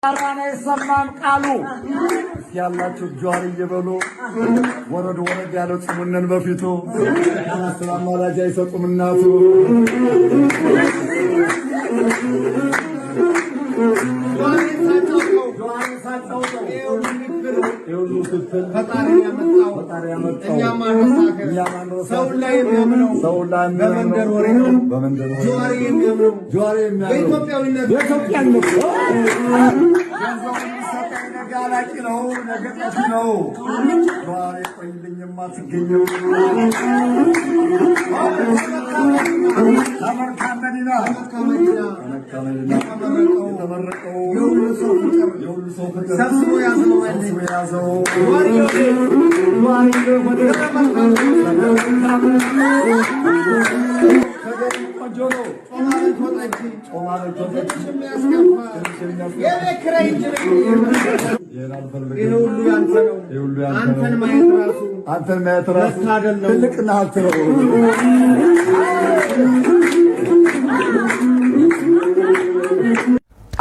አራና የሰማን ቃሉ ያላችሁ ጆሪ ይበሉ ወረድ ያለው ጽሙነን በፊቱ ሰላም ማላጃ ይሰጡም እናቱ ፈጣሪ ያመጣው እኛ ማንረሳው ሰው ላይ የሚያምነው በመንደር ወሬ ጆሪ የሚያምነው በኢትዮጵያዊነት ጋላቂ ነው ነገጣት ነው ጆሪ ቆይልኝማ ትገኘው ተመርካመዲና ተመረቀው የሁሉ ሰው ፍቅር ሰብስቦ ያዘው አንተን ማየት ራሱ ትልቅና ሀብት ነው።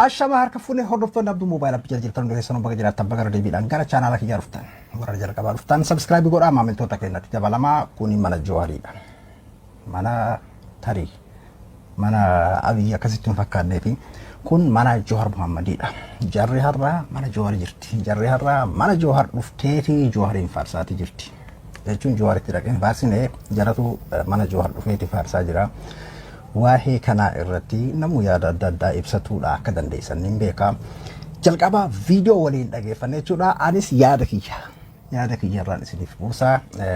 Ashama harka fuune hordoftoonni abduu moobaayilaa bijjala jirtan odeeffannoo bakka jiraattan bakka deebiidhaan gara chaanaala kiyyaa dhuftan warra jalqabaa dhuftan sabskiraayib godhaa maamiltoota keenyatti dabalamaa kuni mana Jowaariidha. Mana tarii mana Abiyyi akkasitti hin fakkaannee fi kun mana Jowaar Muhammadiidha. Jarri har'aa mana Jowaar jirti. Jarri har'aa mana Jowaar dhufteeti Jowaariin faarsaati jirti. Jechuun Jowaaritti dhaqeen faarsinee jaratu mana Jowaar dhufeeti faarsaa jira. Waa'ee kana irratti namu yaada adda addaa ibsatuudha akka dandeessan hin beeka. Jalqaba viidiyoo waliin dhageeffannee jechuudha. Anis yaada kiyya irraan isiniif buusaa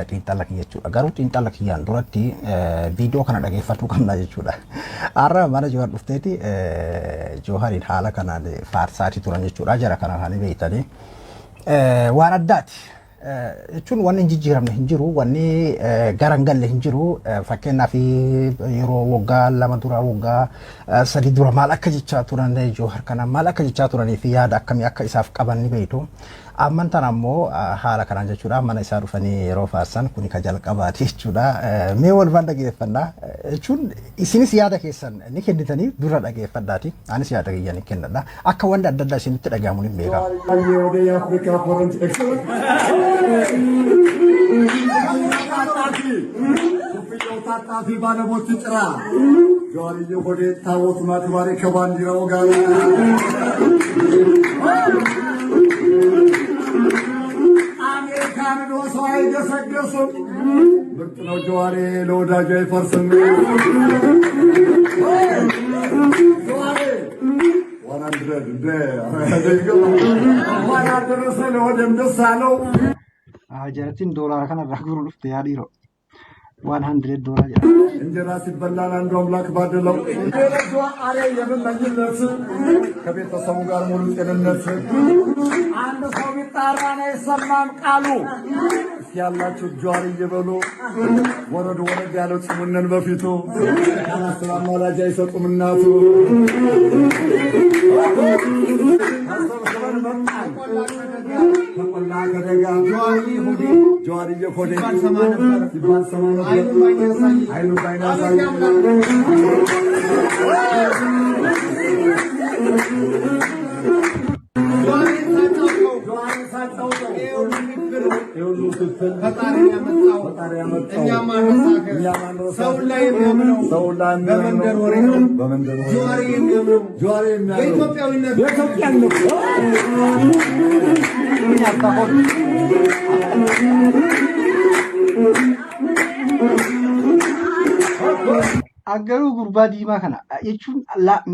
xiinxala kiyya jechuudha. Garuu xiinxala kiyyaan duratti viidiyoo kana dhageeffachuu qabna jechuudha. Har'a mana Jowaar dhufteeti Jowaariin haala kanaan faarsaati turan jechuudha. Jara kana kan beektanii waan addaati. Jechuun wanni hin jijjiiramne hin jiru, wanni garangalle hin jiru. Fakkeenyaaf yeroo waggaa lama dura waggaa sadi dura maal akka jechaa turan Jowaar kana maal akka jechaa turanii fi yaada akkamii akka isaaf qaban ni beektu. Amman tan ammoo haala kanaan jechuudha mana isaa dhufanii yeroo faarsan kuni ka jalqabaati jechuudha. Mee wal waan dhageeffannaa jechuun isinis yaada keessan ni kennitanii dura dhageeffadhaati. Anis yaada kiyya ni kennadha. Akka wanta adda addaa isinitti dhagahamu ni beeka. ታጣፊ ባለሞት ጭራ ጆዋሪ ወደ ታቦት ማጥባሪ ከባንዲራው ጋር አሜሪካን ዶሶ አይገሰገሱም ብርቅ ነው ጆዋሪ ለወዳጅ አይፈርስም ጆዋሪ ወራንድረድ ወራንድረስ ለወደም ደስ አለው አጀራችን ዶላር ካና ራግሩ ልፍት ያዲሮ $100 እንጀራ ሲበላን አንዱ አምላክ ባደለው እንደረዶ አሬ የምመኝነት ከቤተሰቡ ጋር ሙሉ ጤንነት አንድ ሰው ቢጣራና የሰማን ቃሉ ያላችሁ ጆዋሪ ይበሉ ወረድ ያለው ጽሙነን በፊቱ ሰላም ማላጃ ይሰጡም እናቱ ጆዋሪ የሆዴ ሲባል ሰማነ አይኑ ባይናሳይ ፈጣሪ ያመጣው እኛ ማንረሳው ሰው ላይ የሚያምነው በመንደር ወሬ ጆዋሪ የሚያምነው በኢትዮጵያዊነት Agaruu gurbaa diimaa kana jechuun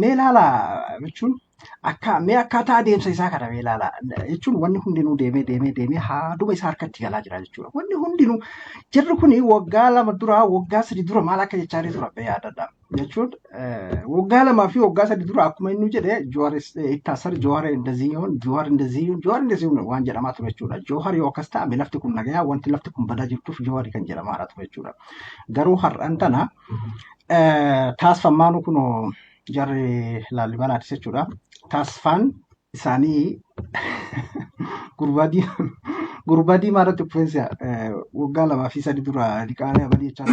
meelaala jechuun akkaataa adeemsa isaa kana meelaala jechuun wanni hundinuu deemee haaduma isaa harkatti galaa jira jechuudha. Wanni hundinuu jarri kun waggaa lama dura waggaa sadi dura maal akka jechaa ture yaadadha jechuun waggaa lamaa fi waggaa sadi dura akkuma inni jedhe Jowaar ittasar Jowaar እንደዚህ waan jedhamaa ture jechuudha. Jowaar yoo akkas ta'ame lafti kun nagayaa wanti lafti kun badaa jirtuuf Jowaar kan jedhamaa ture jechuudha. Garuu har'aan tana taasifammaanu kun jarri Laallibalaatis jechuudha. Taasifaan isaanii gurbaa diimaa irratti dhufeensa waggaa lamaa fi sadi dura liqaalee abalii jechaa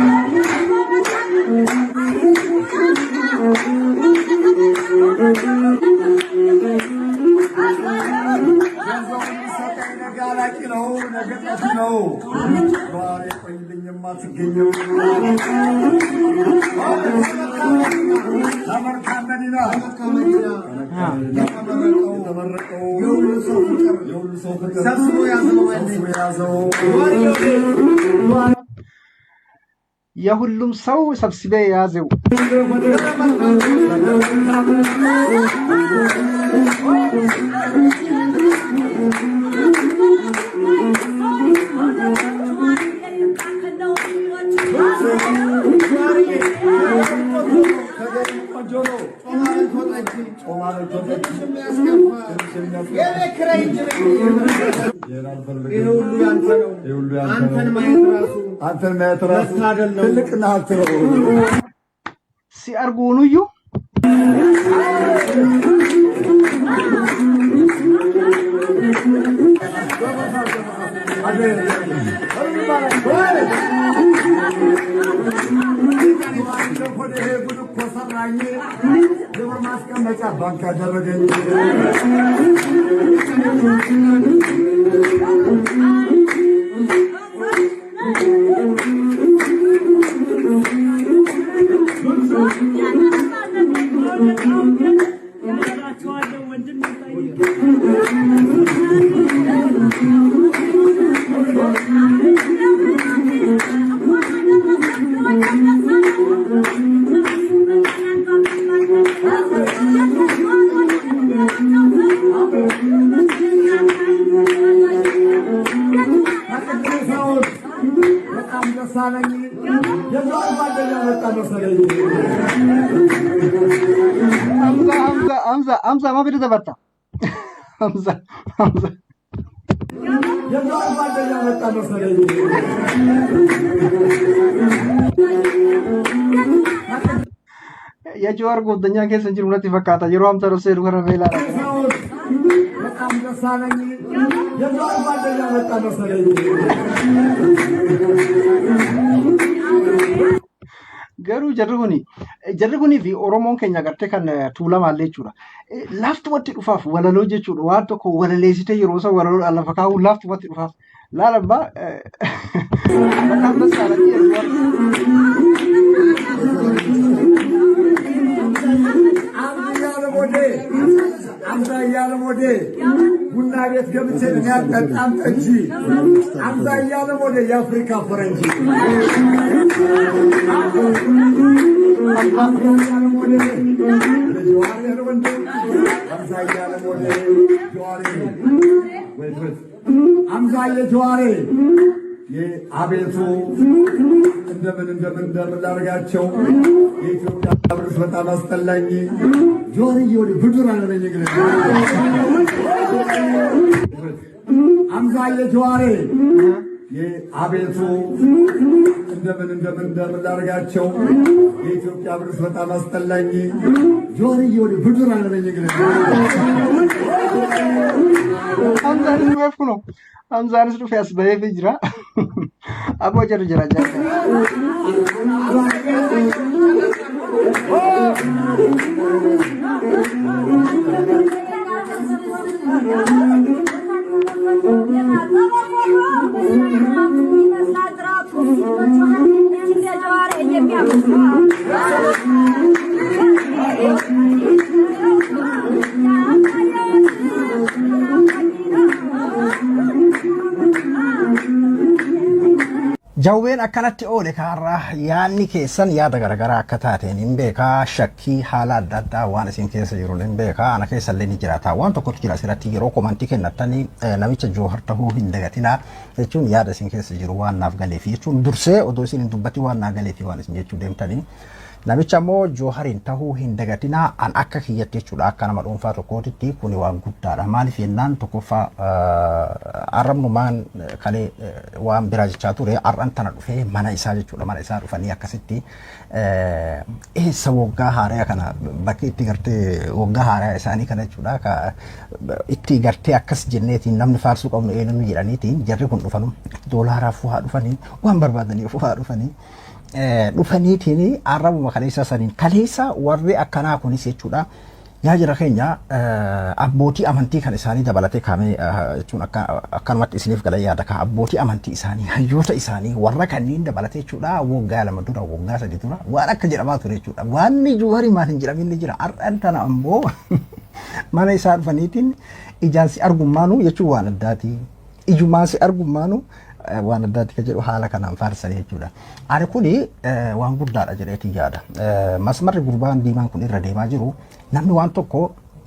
የሁሉም ሰው ሰብስቤ ያዘው አንተን ማየት ራሱ ትልቅና ሀብት ነው ሲአርጉኑዩ ባንክ ያደረገኝ Hamza ما بدي تبرتا Hamza يا جوار قد الدنيا كيس نجيب نتي فكاتا يروم ترسل وكرر فيلا Garuu jarri kuni fi Oromoon keenya gartee kan tuulama illee jechuudha. Lafti watti dhufaaf walaloo jechuudha. Waan tokko walaleessitee yeroo isa walaloo lafa kaa'u lafti watti dhufaaf. Laala abbaa bakka masaalatti Amza Yalamode, Bunaget Gabitan, and Anji, Amza Yalamode, Africa French. Amza Yalamode, አቤቱ እንደምን ላርጋቸው የኢትዮጵያ ብርስ በጣም አስጠላኝ ጆርዬ ወደ ብዱር አለኝ ግን አምዛዬ ጆዋሬ አቤቱ እንደምን ላርጋቸው የኢትዮጵያ ብርስ በጣም አስጠላኝ ጆርዬ ወደ ብዱር አለኝ ግን አምዛዬ ወፍኩ ነው Hamzaan itu face bahaya fijra, apa aja jera jera. Jawween akkanatti oole kaarraa yaadni keessan yaada garaagaraa akka taateen hin beekaa shakkii haala adda addaa waan isin keessa jiru hin beekaa ana keessa illee ni jiraata waan tokkotu jira asirratti yeroo komantii kennattanii namicha Joohar tahuu hin dagatinaa jechuun yaada isin keessa jiru waan naaf galeefi jechuun dursee odoo isin hin dubbatti waan naaf galeefi waan isin jechuu deemtanii namicha immoo Jooharin tahuu hin dagatinaa an akka kiyyatti jechuudha akka nama dhuunfaa tokkootitti kuni waan guddaadha maaliif yennaan tokkoffaa arrabnumaan kalee waan biraa jechaa ture arran tana dhufee mana isaa jechuudha mana isaa dhufanii akkasitti eessa waggaa haaraa kana bakki itti gartee waggaa haaraa isaanii kana jechuudha itti gartee akkas jenneetiin namni faarsuu qabnu eenyuun jedhaniitiin jarri kun dhufanu doolaaraa fuhaa dhufanii waan barbaadanii fuhaa dhufanii dhufaniitiin arrabuma kaleessa saniin kaleessa warri akkanaa kunis jechuudha yaa jira keenya abbootii amantii kan isaanii dabalatee kaamee jechuun akkanumatti isiniif gala yaada kan abbootii amantii isaanii hayyoota isaanii warra kanneen dabalatee jechuudha waggaa 2 dura waggaa 3 dura waan akka jedhamaa ture jechuudha waan Jawaari maal hin jedhamin jira har'an tana ammoo mana isaa dhufaniitiin ijaansi argummaanu jechuun waan addaati ijumaansi argummaanu waan addaati ka jedhu haala kanaan faarsanii jechuudha. Ani kuni waan guddaadha jedheetii yaada. Masmarri gurbaan diimaan kun irra deemaa jiru namni waan tokko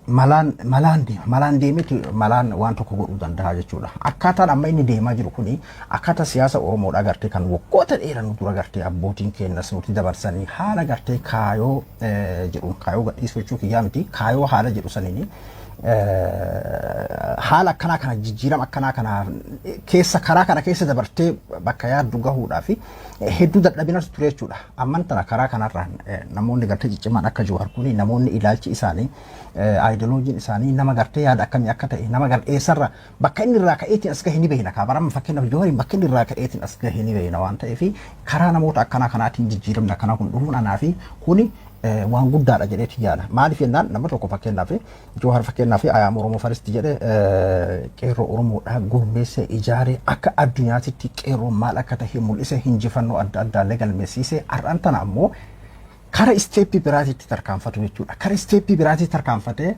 malaan deemeti malaan waan tokko godhuu danda'a jechuudha. Akkaataan amma inni deemaa jiru kuni akkaataa siyaasa Oromoodhaa gartee kan waggoota dheeraa dura gartee abbootiin keenyas nuti dabarsanii haala gartee kaayoo jedhu kaayoo gadhiisuu jechuu kiyyaa miti kaayoo haala jedhu saniini haala akkanaa kana jijjiirama akkanaa kana keessa karaa kana keessa dabartee bakka yaaddu gahuudhaa fi hedduu dadhabinatu ture jechuudha. Amman tana karaa kanarraa namoonni gartee ciccimaan akka Jawaar kuni namoonni ilaalchi isaanii ideoloojiin isaanii nama gartee yaada akkamii akka ta'e nama garteessarra bakka inni irraa ka'eetiin as gahe ni beekna ka barama fakkeenyaaf Jawaariin bakka inni irraa ka'eetiin as gahe ni beekna waan ta'eef karaa namoota akkanaa kanaatiin jijjiiramni akkanaa kun dhufuun anaa fi kuni waan guddaadha jedheeti yaada. Maaliif jennaan nama tokko fakkeenyaaf Jawaar fakkeenyaaf Ayaam Oromoo Faristi jedhe qeerroo Oromoodhaa gurmeessee ijaaree akka addunyaatitti qeerroo maal akka ta'e mul'ise hinjifannoo adda addaallee galmeessiise har'aan tana ammoo kara isteeppii biraatiitti tarkaanfatu jechuudha. Kara isteeppii biraatiitti tarkaanfatee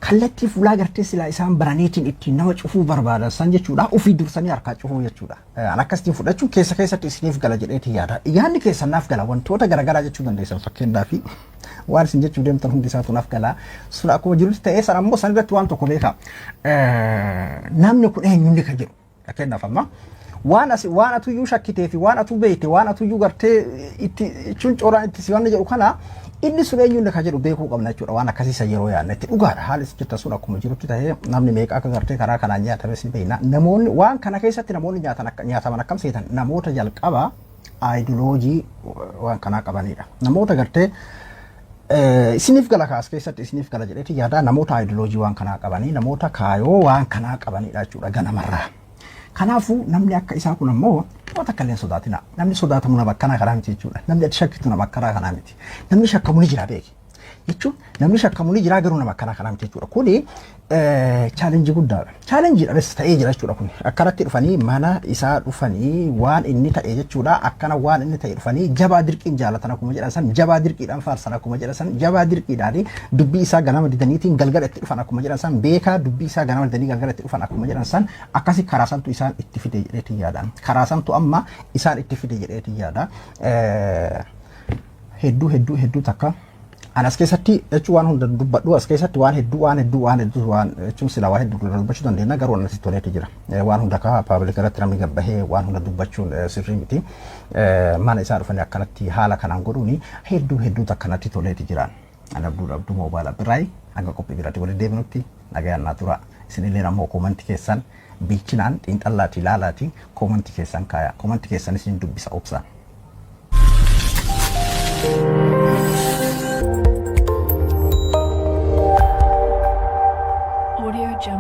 kallattii fuulaa gartee silaa isaan baraniitiin ittiin nama cufuu barbaadan san jechuudha. Ofii dursanii harkaa cufuu jechuudha. An akkasitiin fudhachuun keessatti isiniif gala jedheeti yaada. Yaadni keessanaaf gala wantoota garaagaraa jechuu dandeessan fakkeenyaaf waan isin jechuu deemtan hundi isaatu naaf gala. Sun akkuma jirutti ta'ee san ammoo san irratti waan tokko beeka. Namni kun eenyuun kan jedhu fakkeenyaaf amma waan atu iyyuu shakkitee fi waan atu beekte waan atu iyyuu gartee itti cuncooraan itti si waan jedhu kana inni sun eenyuun kan jedhu beekuu qabna jechuudha. Waan akkasiisa yeroo yaadne itti dhugaadha haalli jirta sun akkuma jirutti ta'ee namni meeqa akka gartee karaa kanaan nyaatame si beekna. Namoonni waan kana keessatti namoonni nyaataman akkam seetan namoota jalqaba ideoloojii waan kanaa qabanidha. Namoota gartee isiniif gala kaas keessatti isiniif gala jedheeti yaada namoota ideoloojii waan kanaa qabanii namoota kaayoo waan kanaa qabanidha jechuudha ganamarraa. Kanaafuu namni akka isaa kun ammoo wanta kalleen sodaatina. Namni sodaatamu nama akkanaa kanaa miti jechuudha. Namni ati shakkitu nama akkanaa kanaa miti. Namni shakkamu ni jira beeki. Jechuun namni shakkamu ni jira garuu nama akkanaa kanaa miti jechuudha. Kuni chaalenjii guddaadha. Chaalenjii dhabes ta'ee jira jechuudha kun. Akkanatti dhufanii mana isaa dhufanii waan inni ta'e jechuudha. Akkana waan inni ta'e dhufanii jabaa dirqiin jaalatan akkuma jedhan san jabaa dirqiidhaan faarsan akkuma jedhan san jabaa dirqiidhaan dubbii isaa ganama didaniitiin galgala itti dhufan akkuma jedhan san beekaa dubbii isaa ganama didanii galgala itti dhufan akkuma jedhan san akkasi karaa santu isaan itti fide jedheetiin yaadaan. Karaa santu amma isaan itti fide jedheetiin yaada. Hedduu takka. Anas keessatti jechuun waan hunda dubbadhu as keessatti waan hedduu jechuun silaa waan hedduu dubbachuu dandeenya garuu anatti toleeti jira. Waan hunda akka paabliik irratti namni gabbahee waan hunda dubbachuun sirrii miti. Mana isaa dhufanii akkanatti haala kanaan godhuuni hedduu akkanatti toleeti jiran. Ana abduu moobaayilaa biraay hanga qophii biraatti waliin deebinutti nagayaan naa tura. Isinillee ammoo koomanti keessan bilchinaan xiinxallaati ilaalaati koomanti keessan kaaya. Koomanti keessan isin dubbisa obsaan.